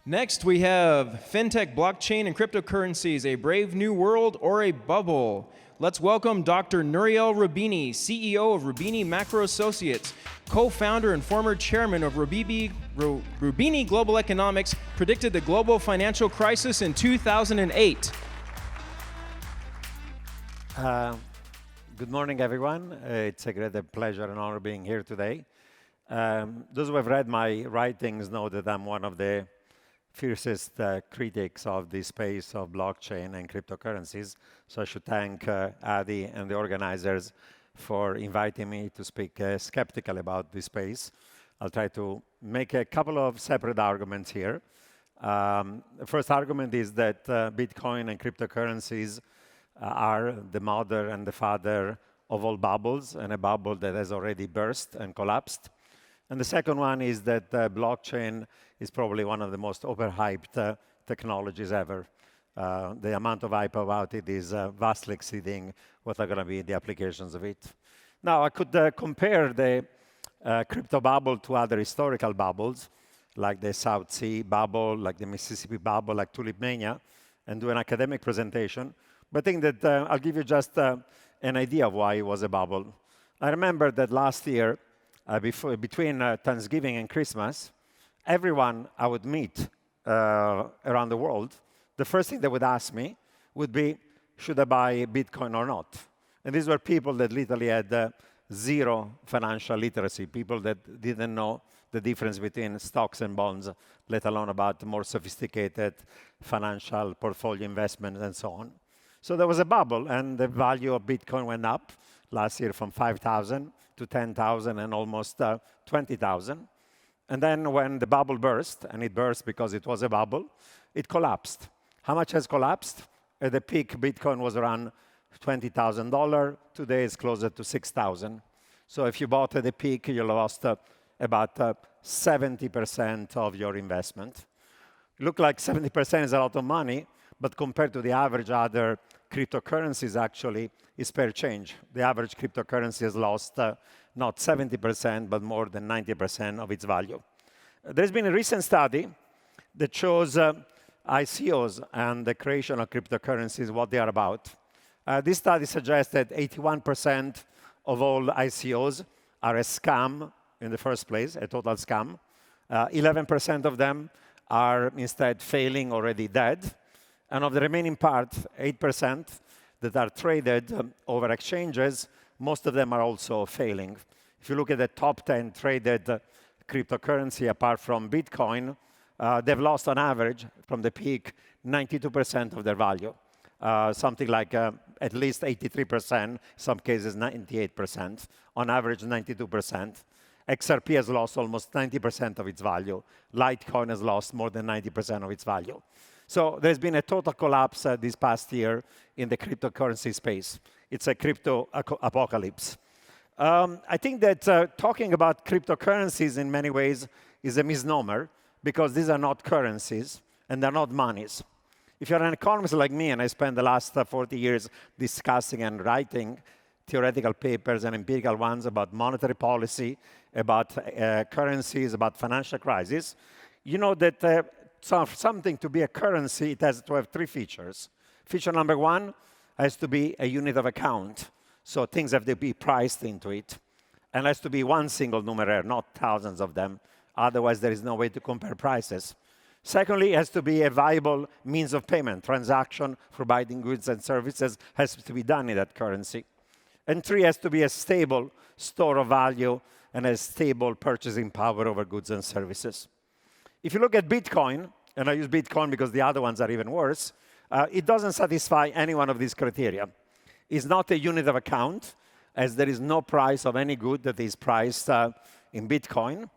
Next, we have FinTech, blockchain, and cryptocurrencies, a brave new world or a bubble. Let's welcome Dr. Nouriel Roubini, CEO of Roubini Macro Associates, co-founder and former chairman of Roubini Global Economics, predicted the global financial crisis in 2008. Good morning, everyone. It's a great pleasure and honor being here today. Those who have read my writings know that I'm one of the fiercest critics of the space of blockchain and cryptocurrencies. So I should thank Adi and the organizers for inviting me to speak skeptical about this space. I'll try to make a couple of separate arguments here. The first argument is that Bitcoin and cryptocurrencies are the mother and the father of all bubbles, and a bubble that has already burst and collapsed. And the second one is that blockchain is probably one of the most overhyped technologies ever. The amount of hype about it is vastly exceeding what are going to be the applications of it. Now, I could compare the crypto bubble to other historical bubbles, like the South Sea bubble, like the Mississippi bubble, like Tulip Mania, and do an academic presentation. But I think that I'll give you just an idea of why it was a bubble. I remember that last year, between Thanksgiving and Christmas, everyone I would meet around the world, the first thing they would ask me would be, should I buy Bitcoin or not? And these were people that literally had zero financial literacy, people that didn't know the difference between stocks and bonds, let alone about more sophisticated financial portfolio investments and so on. So there was a bubble, and the value of Bitcoin went up last year from 5,000 to 10,000 and almost 20,000. And then when the bubble burst, and it burst because it was a bubble, it collapsed. How much has collapsed? At the peak, Bitcoin was around $20,000. Today, it's closer to 6,000. So if you bought at the peak, you lost about 70% of your investment. Look like 70% is a lot of money, but compared to the average other cryptocurrencies, actually, is fair change. The average cryptocurrency has lost not 70%, but more than 90% of its value. There's been a recent study that shows ICOs and the creation of cryptocurrencies, what they are about. This study suggests that 81% of all ICOs are a scam in the first place, a total scam. 11% of them are instead failing, already dead. And of the remaining part, 8%, that are traded over exchanges, most of them are also failing. If you look at the top 10 traded cryptocurrency, apart from Bitcoin, they've lost on average from the peak 92% of their value. Something like at least 83%, some cases 98%, on average 92%. XRP has lost almost 90% of its value. Litecoin has lost more than 90% of its value. So there's been a total collapse this past year in the cryptocurrency space. It's a crypto apocalypse. I think that talking about cryptocurrencies in many ways is a misnomer, because these are not currencies and they're not monies. If you're an economist like me, and I spent the last 40 years discussing and writing theoretical papers and empirical ones about monetary policy, about currencies, about financial crisis, you know that something to be a currency, it has to have three features. Feature number one has to be a unit of account. So things have to be priced into it. And has to be one single numeraire, not thousands of them. Otherwise, there is no way to compare prices. Secondly, it has to be a viable means of payment. Transaction for buying goods and services has to be done in that currency. And three, has to be a stable store of value and a stable purchasing power over goods and services. If you look at Bitcoin, and I use Bitcoin because the other ones are even worse, it doesn't satisfy any one of these criteria. It's not a unit of account, as there is no price of any good that is priced in Bitcoin.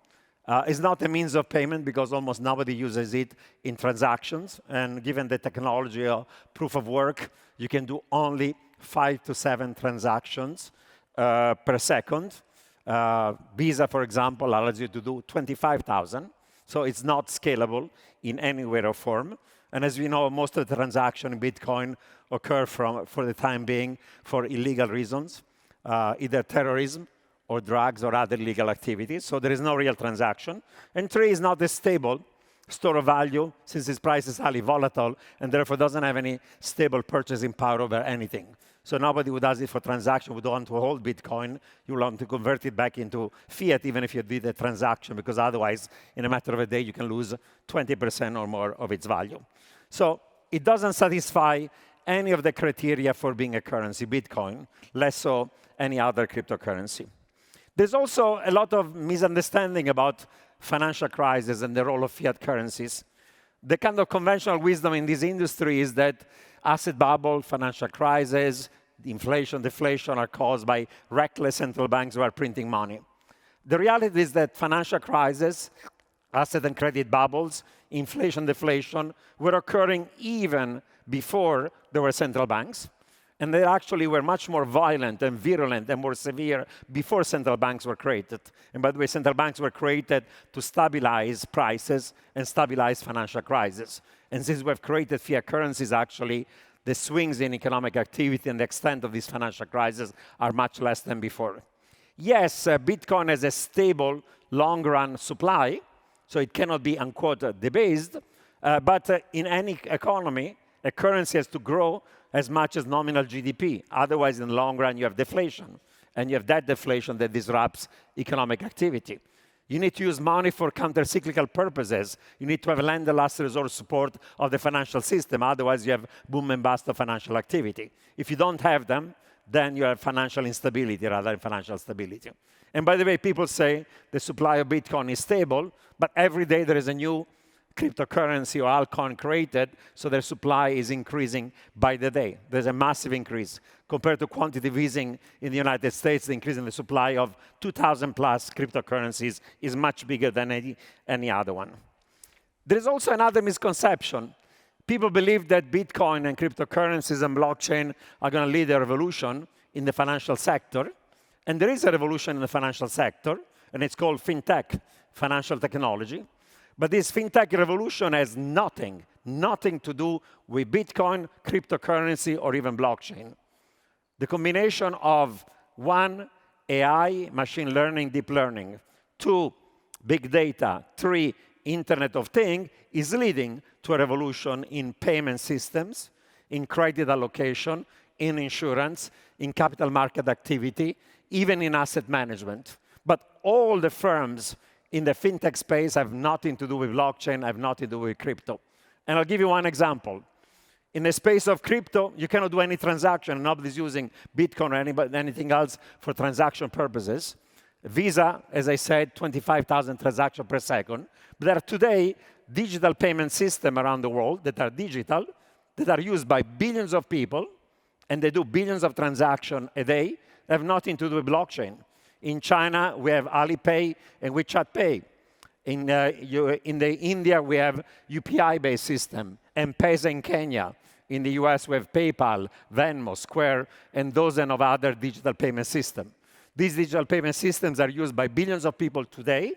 It's not a means of payment, because almost nobody uses it in transactions. And given the technology of proof of work, you can do only 5 to 7 transactions per second. Visa, for example, allows you to do 25,000. So it's not scalable in any way or form. And as we know, most of the transactions in Bitcoin occur for the time being for illegal reasons, either terrorism or drugs or other illegal activities. So there is no real transaction. And three, is not as stable store of value, since its price is highly volatile, and therefore doesn't have any stable purchasing power over anything. So nobody who does it for transaction would want to hold Bitcoin. You want to convert it back into fiat, even if you did a transaction, because otherwise, in a matter of a day, you can lose 20% or more of its value. So it doesn't satisfy any of the criteria for being a currency, Bitcoin, less so any other cryptocurrency. There's also a lot of misunderstanding about financial crisis and the role of fiat currencies. The kind of conventional wisdom in this industry is that asset bubble, financial crisis, inflation, deflation are caused by reckless central banks who are printing money. The reality is that financial crisis, asset and credit bubbles, inflation, deflation were occurring even before there were central banks. And they actually were much more violent and virulent and more severe before central banks were created. And by the way, central banks were created to stabilize prices and stabilize financial crises. And since we've created fiat currencies, actually, the swings in economic activity and the extent of this financial crisis are much less than before. Yes, Bitcoin has a stable, long-run supply, so it cannot be, unquote, debased. But in any economy, a currency has to grow as much as nominal GDP. Otherwise, in the long run, you have deflation. And you have that deflation that disrupts economic activity. You need to use money for counter-cyclical purposes. You need to have lend the last resort support of the financial system. Otherwise, you have boom and bust of financial activity. If you don't have them, then you have financial instability rather than financial stability. And by the way, people say the supply of Bitcoin is stable, but every day there is a new cryptocurrency or altcoin created, so their supply is increasing by the day. There's a massive increase. Compared to quantitative easing in the United States, the increase in the supply of 2,000 plus cryptocurrencies is much bigger than any other one. There is also another misconception. People believe that Bitcoin and cryptocurrencies and blockchain are going to lead a revolution in the financial sector. And there is a revolution in the financial sector, and it's called FinTech, financial technology. But this FinTech revolution has nothing to do with Bitcoin, cryptocurrency, or even blockchain. The combination of 1, AI, machine learning, deep learning, 2, big data, 3, Internet of Things, is leading to a revolution in payment systems, in credit allocation, in insurance, in capital market activity, even in asset management. But all the firms in the FinTech space have nothing to do with blockchain, have nothing to do with crypto. And I'll give you one example. In the space of crypto, you cannot do any transaction. Nobody's using Bitcoin or anything else for transaction purposes. Visa, as I said, 25,000 transactions per second. But there are today digital payment systems around the world that are digital, that are used by billions of people, and they do billions of transactions a day, have nothing to do with blockchain. In China, we have Alipay and WeChat Pay. In India, we have UPI-based system, M-Pesa in Kenya. In the US, we have PayPal, Venmo, Square, and dozens of other digital payment systems. These digital payment systems are used by billions of people today.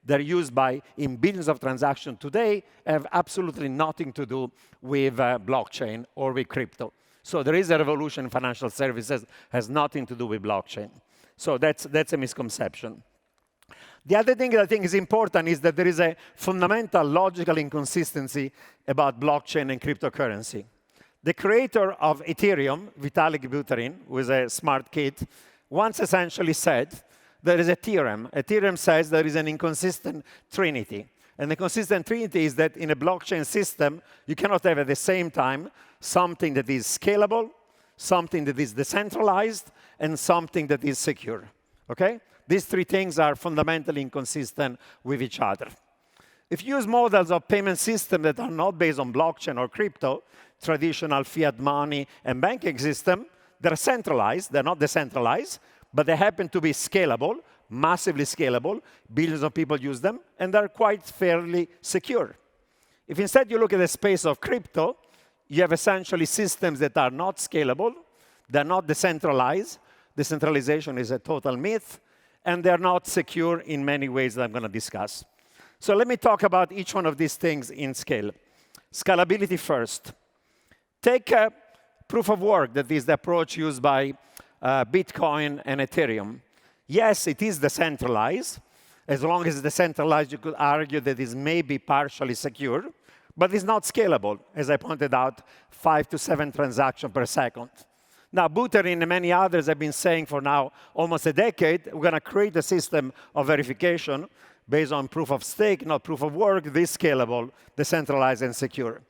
They're used in billions of transactions today, have absolutely nothing to do with blockchain or with crypto. So there is a revolution in financial services, has nothing to do with blockchain. So that's a misconception. The other thing that I think is important is that there is a fundamental logical inconsistency about blockchain and cryptocurrency. The creator of Ethereum, Vitalik Buterin, who is a smart kid, once essentially said there is a theorem. A theorem says there is an inconsistent trinity. And the consistent trinity is that in a blockchain system, you cannot have at the same time something that is scalable, something that is decentralized, and something that is secure. Okay? These three things are fundamentally inconsistent with each other. If you use models of payment systems that are not based on blockchain or crypto, traditional fiat money and banking system, they're centralized, they're not decentralized, but they happen to be scalable, massively scalable, billions of people use them, and they're quite fairly secure. If instead you look at the space of crypto, you have essentially systems that are not scalable, they're not decentralized, decentralization is a total myth, and they're not secure in many ways that I'm going to discuss. So let me talk about each one of these things in scale. Scalability first. Take proof of work, that is the approach used by Bitcoin and Ethereum. Yes, it is decentralized. As long as it's decentralized, you could argue that it may be partially secure, but it's not scalable. As I pointed out, 5 to 7 transactions per second. Now, Buterin and many others have been saying for now almost a decade, we're going to create a system of verification based on proof of stake, not proof of work, this scalable, decentralized, and secure.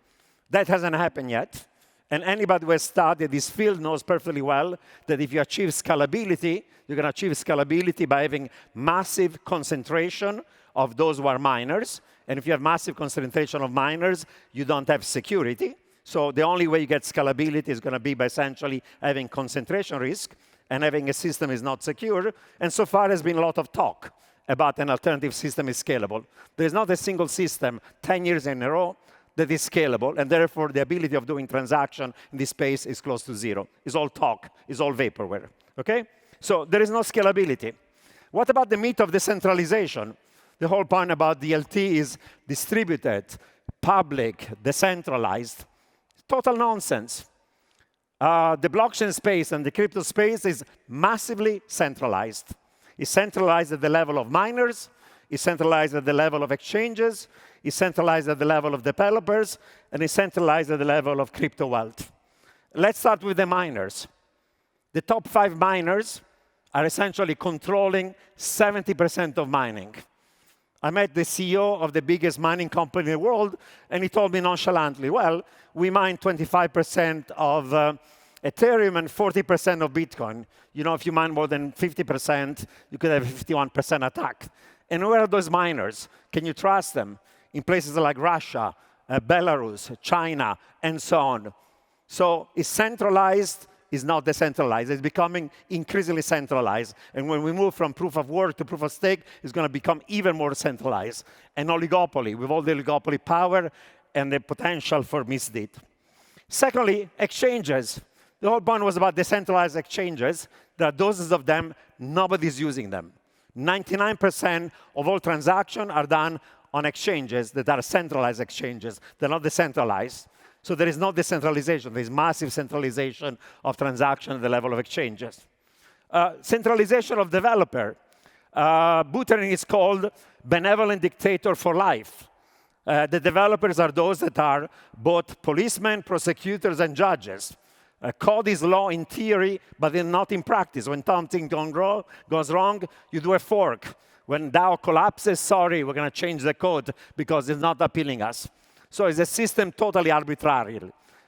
That hasn't happened yet. And anybody who has studied this field knows perfectly well that if you achieve scalability, you're going to achieve scalability by having massive concentration of those who are miners. And if you have massive concentration of miners, you don't have security. So the only way you get scalability is going to be by essentially having concentration risk and having a system is not secure. And so far, there's been a lot of talk about an alternative system is scalable. There's not a single system 10 years in a row that is scalable, and therefore the ability of doing transaction in this space is close to zero. It's all talk, it's all vaporware, okay? So there is no scalability. What about the myth of decentralization? The whole point about DLT is distributed, public, decentralized. Total nonsense. The blockchain space and the crypto space is massively centralized. It's centralized at the level of miners, it's centralized at the level of exchanges, it's centralized at the level of developers, and it's centralized at the level of crypto wealth. Let's start with the miners. The top 5 miners are essentially controlling 70% of mining. I met the CEO of the biggest mining company in the world, and he told me nonchalantly, well, we mine 25% of Ethereum and 40% of Bitcoin. You know, if you mine more than 50%, you could have a 51% attack. And where are those miners? Can you trust them? In places like Russia, Belarus, China, and so on. So it's centralized, is not decentralized. It's becoming increasingly centralized. And when we move from proof of work to proof of stake, it's going to become even more centralized. An oligopoly, with all the oligopoly power and the potential for misdeed. Secondly, exchanges. The whole point was about decentralized exchanges. There are dozens of them. Nobody's using them. 99% of all transactions are done on exchanges that are centralized exchanges. They're not decentralized. So there is no decentralization. There is massive centralization of transactions at the level of exchanges. Centralization of developer. Buterin is called benevolent dictator for life. The developers are those that are both policemen, prosecutors, and judges. Code is law in theory, but not in practice. When something goes wrong, you do a fork. When DAO collapses, sorry, we're going to change the code because it's not appealing us. So it's a system totally arbitrary.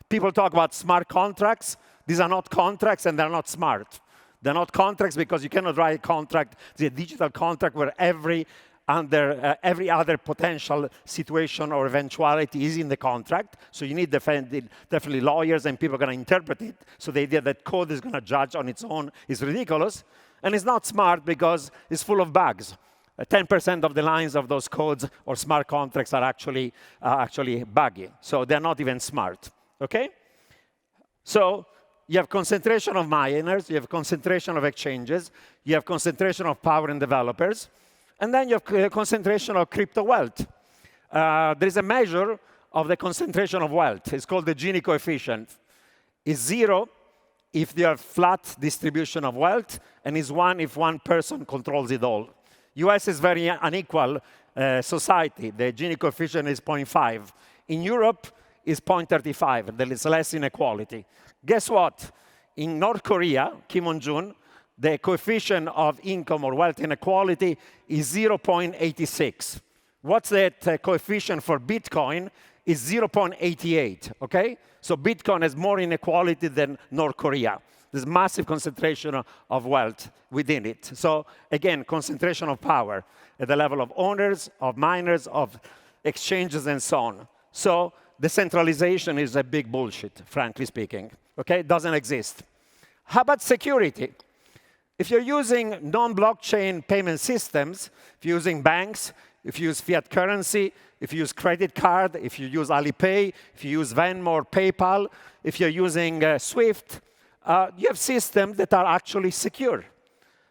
People talk about smart contracts. These are not contracts, and they're not smart. They're not contracts because you cannot write a contract, the digital contract, where every other potential situation or eventuality is in the contract. So you need definitely lawyers, and people are going to interpret it. So the idea that code is going to judge on its own is ridiculous. And it's not smart because it's full of bugs. 10% of the lines of those codes or smart contracts are actually buggy. So they're not even smart, okay? So you have concentration of miners, you have concentration of exchanges, you have concentration of power in developers, and then you have concentration of crypto wealth. There is a measure of the concentration of wealth. It's called the Gini coefficient. It's 0 if you have flat distribution of wealth, and is 1 if one person controls it all. US is very unequal society. The Gini coefficient is 0.5. In Europe, it's 0.35. There is less inequality. Guess what? In North Korea, Kim Jong-un, the coefficient of income or wealth inequality is 0.86. What's that coefficient for Bitcoin? Is 0.88, okay? So Bitcoin has more inequality than North Korea. There's massive concentration of wealth within it. So again, concentration of power at the level of owners, of miners, of exchanges, and so on. So decentralization is a big bullshit, frankly speaking. Okay, it doesn't exist. How about security? If you're using non-blockchain payment systems, if you're using banks, if you use fiat currency, if you use credit card, if you use Alipay, if you use Venmo or PayPal, if you're using Swift, you have systems that are actually secure.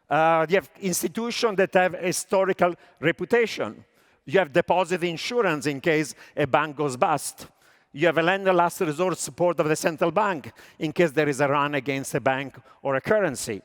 You have institutions that have historical reputation. You have deposit insurance in case a bank goes bust. You have a lender last resort support of the central bank in case there is a run against a bank or a currency.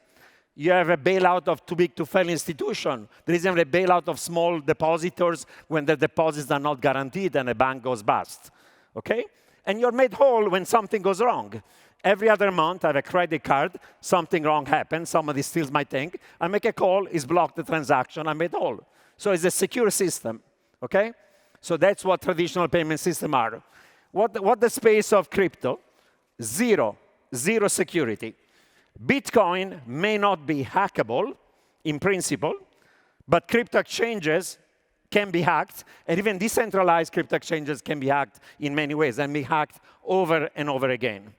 You have a bailout of too big to fail institution. There is even a bailout of small depositors when the deposits are not guaranteed and a bank goes bust. Okay? And you're made whole when something goes wrong. Every other month, I have a credit card, something wrong happens, somebody steals my thing, I make a call, it's blocked the transaction, I'm made whole. So it's a secure system, okay? So that's what traditional payment systems are. What the space of crypto? Zero security. Bitcoin may not be hackable in principle, but crypto exchanges can be hacked, and even decentralized crypto exchanges can be hacked in many ways and be hacked over and over again.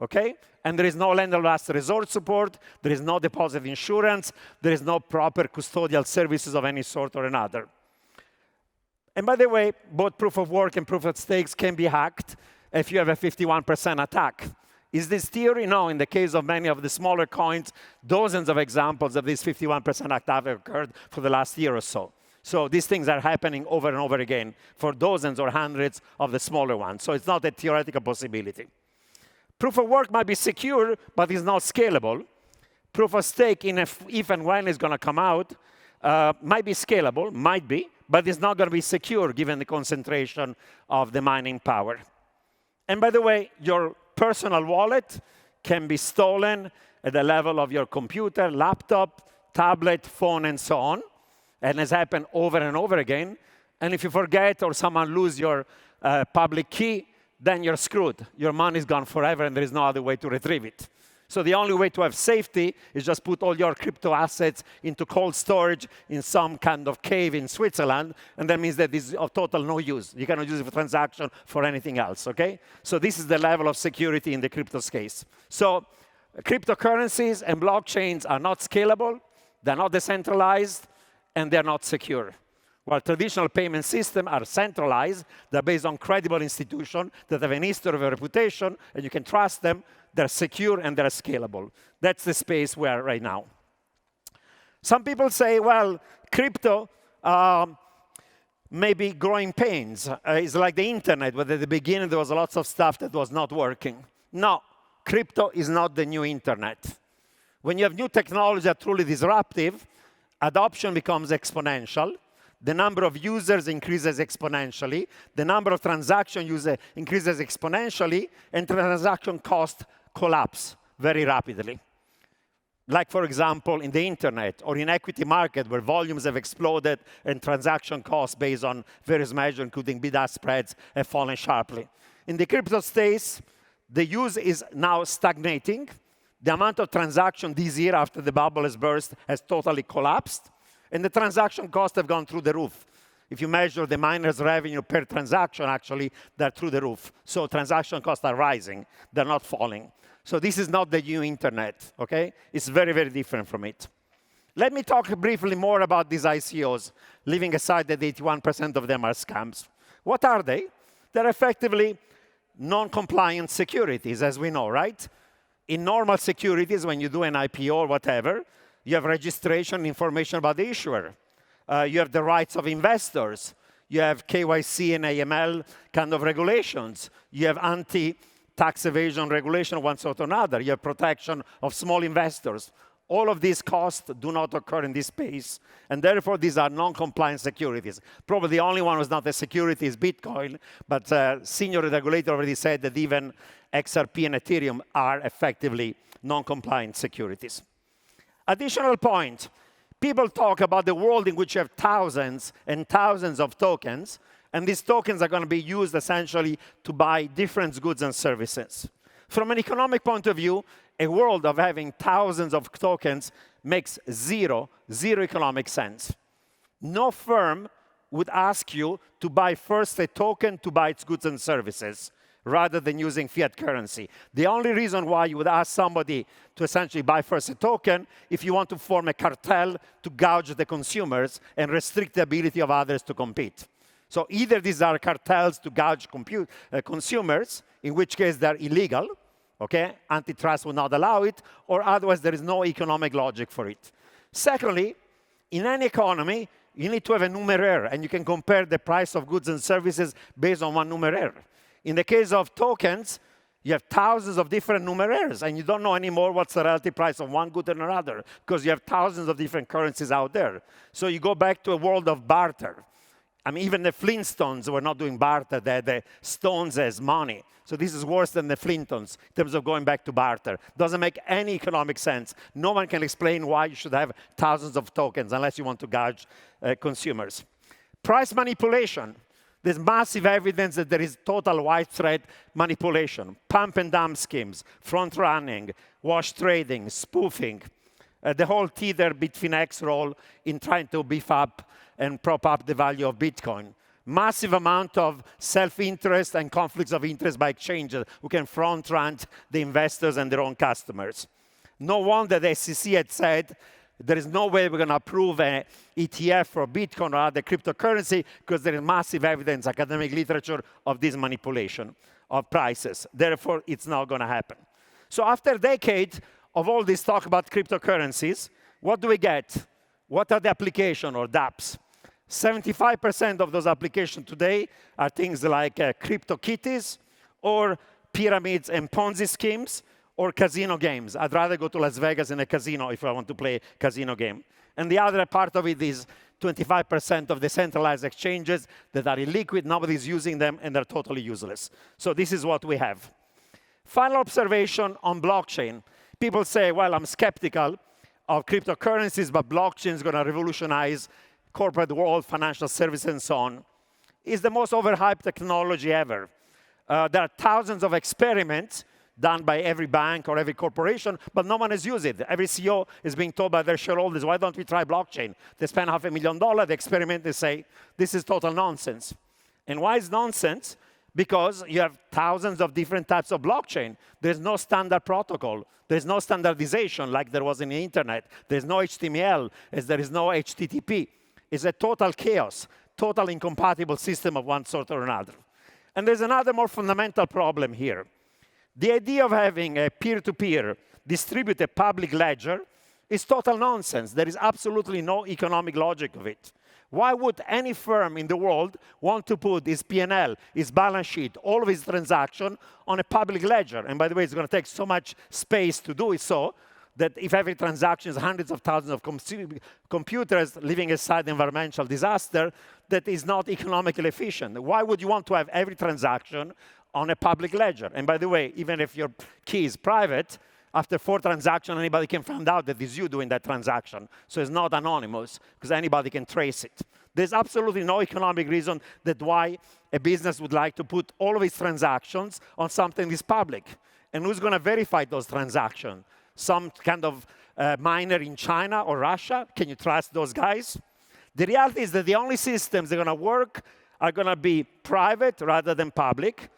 Okay? And there is no lender last resort support, there is no deposit insurance, there is no proper custodial services of any sort or another. And by the way, both proof of work and proof of stakes can be hacked if you have a 51% attack. Is this theory? No. In the case of many of the smaller coins, dozens of examples of this 51% attack have occurred for the last year or so. So these things are happening over and over again for dozens or hundreds of the smaller ones. So it's not a theoretical possibility. Proof of work might be secure, but it's not scalable. Proof of stake, if and when it's going to come out, might be scalable, might be, but it's not going to be secure given the concentration of the mining power. And by the way, your personal wallet can be stolen at the level of your computer, laptop, tablet, phone, and so on, and has happened over and over again. And if you forget or someone loses your public key, then you're screwed. Your money is gone forever, and there is no other way to retrieve it. So the only way to have safety is just put all your crypto assets into cold storage in some kind of cave in Switzerland, and that means that it's of total no use. You cannot use it for transaction for anything else, okay? So this is the level of security in the crypto case. So cryptocurrencies and blockchains are not scalable, they're not decentralized, and they're not secure. While traditional payment systems are centralized, they're based on credible institutions that have an history of a reputation, and you can trust them, they're secure, and they're scalable. That's the space we're right now. Some people say, well, crypto may be growing pains. It's like the internet, where at the beginning there was lots of stuff that was not working. No, crypto is not the new internet. When you have new technology that are truly disruptive, adoption becomes exponential. The number of users increases exponentially. The number of transaction users increases exponentially, and transaction costs collapse very rapidly. Like, for example, in the internet or in equity market, where volumes have exploded and transaction costs based on various measures, including bid-ask spreads, have fallen sharply. In the crypto space, the use is now stagnating. The amount of transaction this year after the bubble has burst has totally collapsed. And the transaction costs have gone through the roof. If you measure the miners' revenue per transaction, actually, they're through the roof. So transaction costs are rising. They're not falling. So this is not the new internet, okay? It's very, very different from it. Let me talk briefly more about these ICOs, leaving aside that 81% of them are scams. What are they? They're effectively non-compliant securities, as we know, right? In normal securities, when you do an IPO or whatever, you have registration information about the issuer. You have the rights of investors. You have KYC and AML kind of regulations. You have anti-tax evasion regulation of one sort or another. You have protection of small investors. All of these costs do not occur in this space, and therefore these are non-compliant securities. Probably the only one who's not a security is Bitcoin, but senior regulator already said that even XRP and Ethereum are effectively non-compliant securities. Additional point, people talk about the world in which you have thousands and thousands of tokens, and these tokens are going to be used essentially to buy different goods and services. From an economic point of view, a world of having thousands of tokens makes zero economic sense. No firm would ask you to buy first a token to buy its goods and services, rather than using fiat currency. The only reason why you would ask somebody to essentially buy first a token if you want to form a cartel to gouge the consumers and restrict the ability of others to compete. So either these are cartels to gouge consumers, in which case they're illegal, okay? Antitrust will not allow it, or otherwise there is no economic logic for it. Secondly, in any economy, you need to have a numeraire, and you can compare the price of goods and services based on one numeraire. In the case of tokens, You have thousands of different numerators, and you don't know anymore what's the relative price of one good and another, because you have thousands of different currencies out there. So you go back to a world of barter. I mean, even the Flintstones were not doing barter. They had the stones as money. So this is worse than the Flintstones in terms of going back to barter. Doesn't make any economic sense. No one can explain why you should have thousands of tokens unless you want to gouge consumers. Price manipulation. There's massive evidence that there is total widespread manipulation, pump and dump schemes, front running, wash trading, spoofing, the whole Tether Bitfinex role in trying to beef up and prop up the value of Bitcoin. Massive amount of self-interest and conflicts of interest by exchanges who can front run the investors and their own customers. No wonder the SEC had said there is no way we're going to approve an ETF for Bitcoin or other cryptocurrency because there is massive evidence, academic literature, of this manipulation of prices. Therefore, it's not going to happen. So after a decade of all this talk about cryptocurrencies, what do we get? What are the applications or dApps? 75% of those applications today are things like crypto kitties or pyramids and Ponzi schemes, or casino games. I'd rather go to Las Vegas in a casino if I want to play a casino game. And the other part of it is 25% of the centralized exchanges that are illiquid, nobody's using them, and they're totally useless. So this is what we have. Final observation on blockchain. People say, well, I'm skeptical of cryptocurrencies, but blockchain is going to revolutionize corporate world, financial services, and so on. It's the most overhyped technology ever. There are thousands of experiments done by every bank or every corporation, but no one has used it. Every CEO is being told by their shareholders, why don't we try blockchain? They spend $500,000, they experiment, they say, this is total nonsense. And why is nonsense? Because you have thousands of different types of blockchain. There's no standard protocol. There's no standardization like there was in the internet. There's no HTML, as there is no HTTP. It's a total chaos, total incompatible system of one sort or another. And there's another more fundamental problem here. The idea of having a peer-to-peer distributed public ledger is total nonsense. There is absolutely no economic logic of it. Why would any firm in the world want to put his P&L, his balance sheet, all of his transactions on a public ledger? And by the way, it's going to take so much space to do it so that if every transaction is hundreds of thousands of computers, leaving aside the environmental disaster, that is not economically efficient. Why would you want to have every transaction on a public ledger? And by the way, even if your key is private, after 4 transactions, anybody can find out that it's you doing that transaction. So it's not anonymous, because anybody can trace it. There's absolutely no economic reason that why a business would like to put all of its transactions on something that's public. And who's going to verify those transactions? Some kind of miner in China or Russia? Can you trust those guys? The reality is that the only systems that are going to work are going to be private rather than public,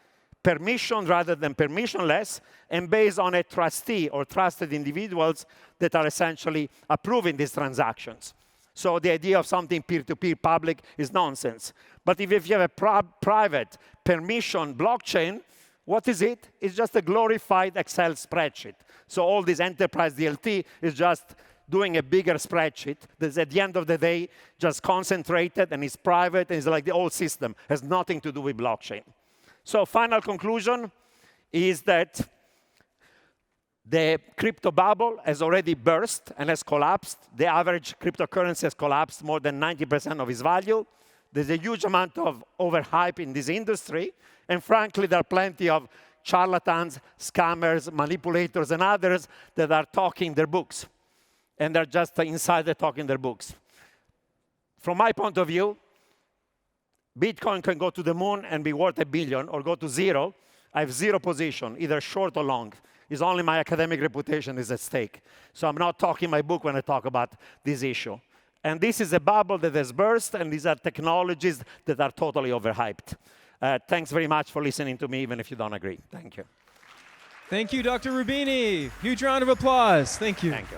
permission rather than permissionless, and based on a trustee or trusted individuals that are essentially approving these transactions. So the idea of something peer-to-peer public is nonsense. But if you have a private permission blockchain, what is it? It's just a glorified Excel spreadsheet. So all this enterprise DLT is just doing a bigger spreadsheet that's at the end of the day just concentrated and is private and is like the old system. Has nothing to do with blockchain. So final conclusion is that the crypto bubble has already burst and has collapsed. The average cryptocurrency has collapsed more than 90% of its value. There's a huge amount of overhype in this industry. And frankly, there are plenty of charlatans, scammers, manipulators, and others that are talking their books. And they're just insider talking their books. From my point of view, Bitcoin can go to the moon and be worth $1 billion or go to zero. I have zero position, either short or long. It's only my academic reputation is at stake. So I'm not talking my book when I talk about this issue. And this is a bubble that has burst, and these are technologies that are totally overhyped. Thanks very much for listening to me, even if you don't agree. Thank you. Thank you, Dr. Roubini. Huge round of applause. Thank you. Thank you.